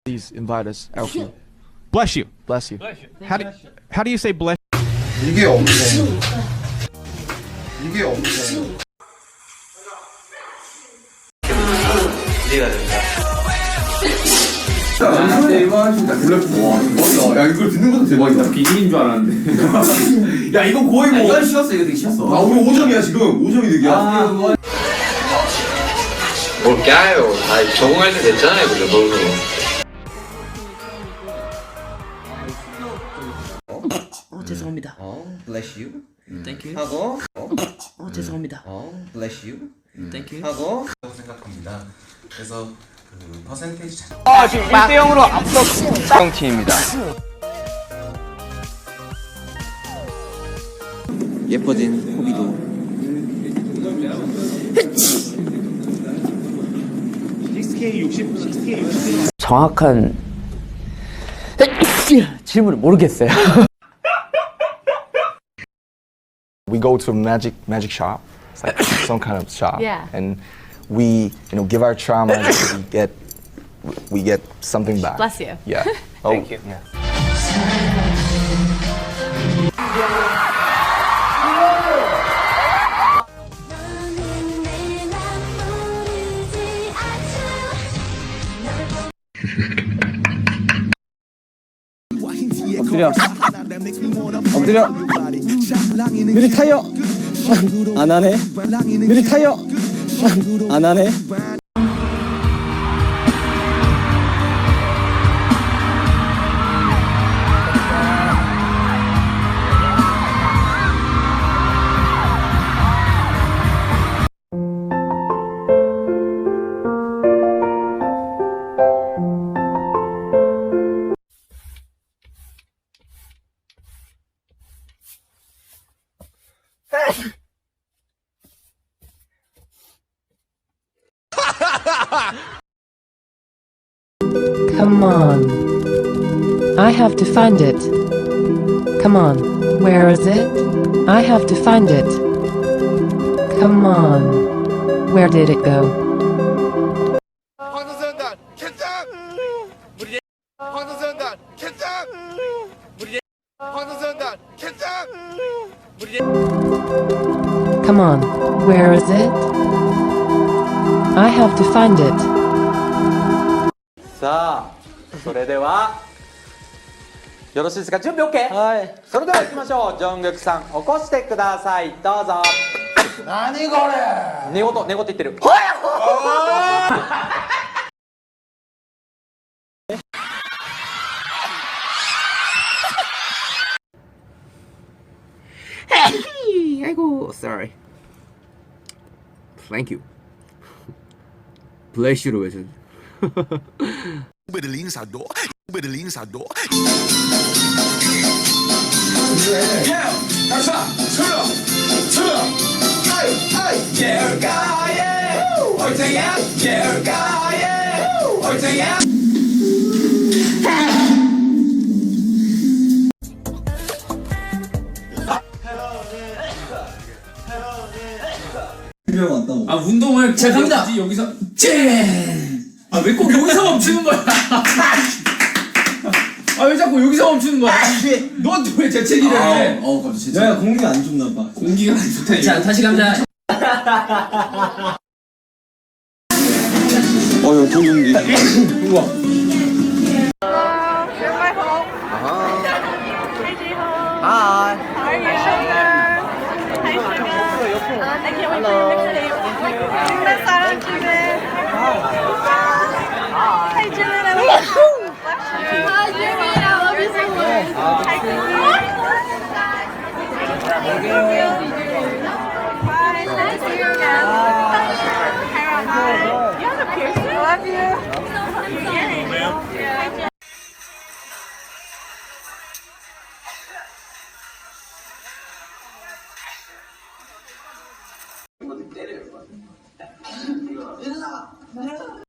Please invite us, Elkie. Bless you. Bless you. How do you say bless? 이게 없네. 이게 없네. 이해가 된다. 이거 진짜 블랙 와, 야 이걸 듣는 것도 대박이다. 비밀인 줄 알았는데. 야 이거 거의 뭐. 이건 쉬었어, 이거 되게 쉬었어. 아 우리 5점이야 지금. 5점이 득이야. 뭘 까요? 다 적응할 때 됐잖아요, 그죠? 너무. 죄송합니다. bless you. Thank you. 하고, 죄송합니다. bless you. Thank you. 하고. 생각합니다. 그래서 그 퍼센테이지 자 지금 1대0으로 앞서 짱팀입니다. 예뻐진 호비도. 정확한 질문을 모르겠어요. We go to a magic shop. It's like some kind of shop. Yeah. And we, give our trauma. we get something back. Bless you. Yeah. Thank you. Yeah. 엎드려. 느리 타요. 안 하네. 느리 타요. 안 하네. Come on. I have to find it. Come on. Where is it? I have to find it. Come on. Where did it go? 황선수단 캔장! 황선수단 캔장! 황선수단 캔장! Come on. Where is it? I have to find it. さあ、それではよろしいですか？準備 OK？ はい。それでは行きましょう。ジョングクさん、起こしてください。どうぞ。何これ。寝言言ってる。아이고, sorry. Thank you. Bless you로 해서. 아 운동을 제 갑니다. 여기서 아 왜 꼭 여기서 멈추는 거야? 아 왜 자꾸 여기서 멈추는 거야? 넌 왜 재채기를 해? 갑자기 진짜. 야 공기가 안 좋나 봐. 공기가 안 좋다. 자, 다시 가자. 야 좋은데. 우와. Hi. How are you? Hi, sugar. I can't wait for your mixtape. Miss Sarah Jimmy. Hi, Jimmy. I love you. Hi, Jimmy. I love you so much. Hi, Jimmy.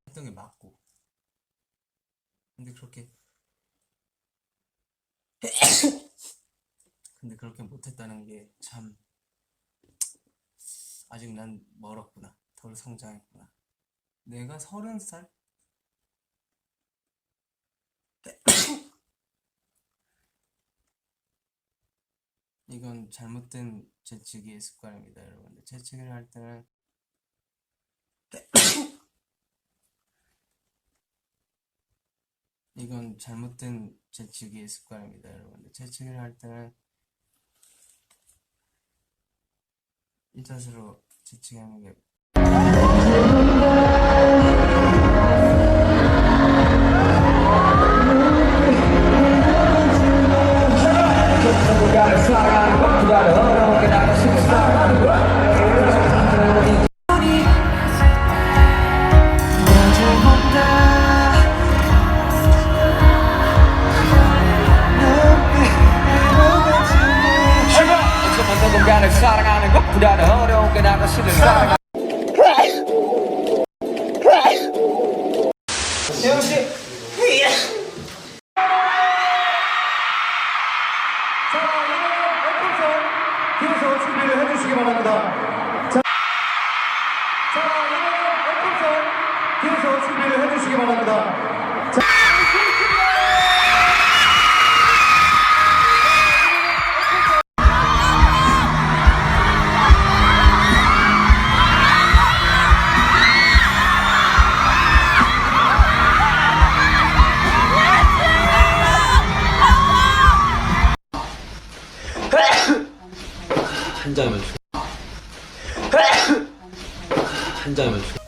했던 게 맞고 근데 그렇게 못했다는 게 참 아직 난 멀었구나. 덜 성장했구나. 내가 30살? 이건 잘못된 재치기의 습관입니다, 여러분들. 재치기를 할 때는 이건 잘못된 재치기의 습관입니다, 여러분들. 재치기를 할 때는 이 자세로 재치기하는 게 사랑하는 것보다 어려운 게 나가 싫은 사랑. 뒤에서 준비를 해주시기 바랍니다. 뒤에서 준비를 해주시기 바랍니다. 한 잔만 줘. 한 잔만 줘.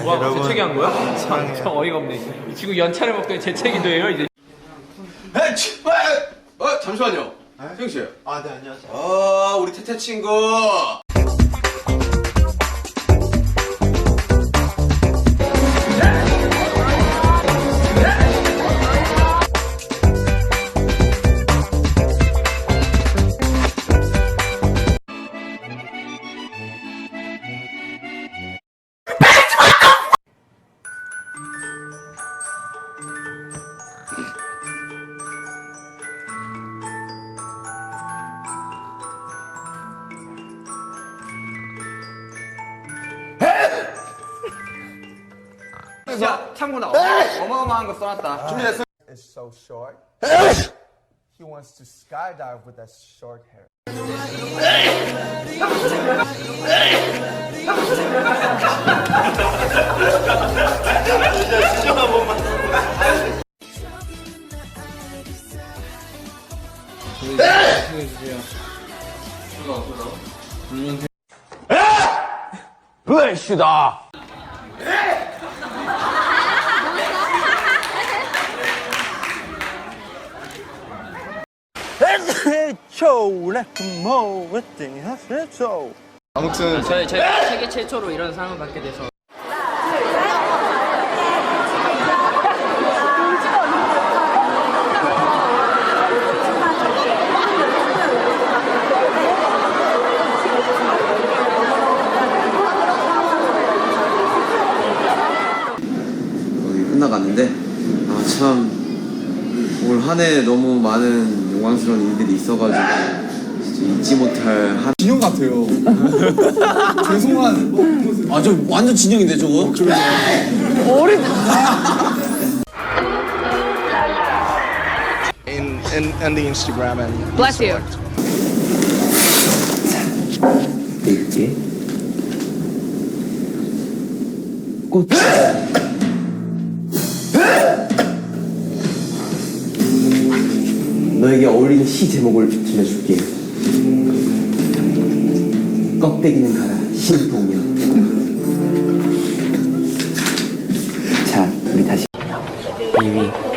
와, 재채기 한 거야? 참 어이가 없네. 지금 연차를 먹더니 재채기도 해요 이제. 잠시만요. 수영 씨. 네, 안녕하세요. 우리 태태 친구. 야, 참고나 어마어마한 거 써놨다. 준비됐어? It's so short. He wants to skydive with that short hair. 아무튼 저희 세계 최초로 이런 상을 받게 돼서 거의 끝나갔는데 참 올 한 해 너무 많은 영광스러운 일들이 있어가지고 진짜 잊지 못할 한 진영 같아요. 죄송한. 아, 저 완전 진영인데 저거? In the Instagram and Bless you. 이게 꽃. 너에게 어울리는 시 제목을 들려줄게. 껍데기는 가라 신동여. 자, 우리 다시. 2위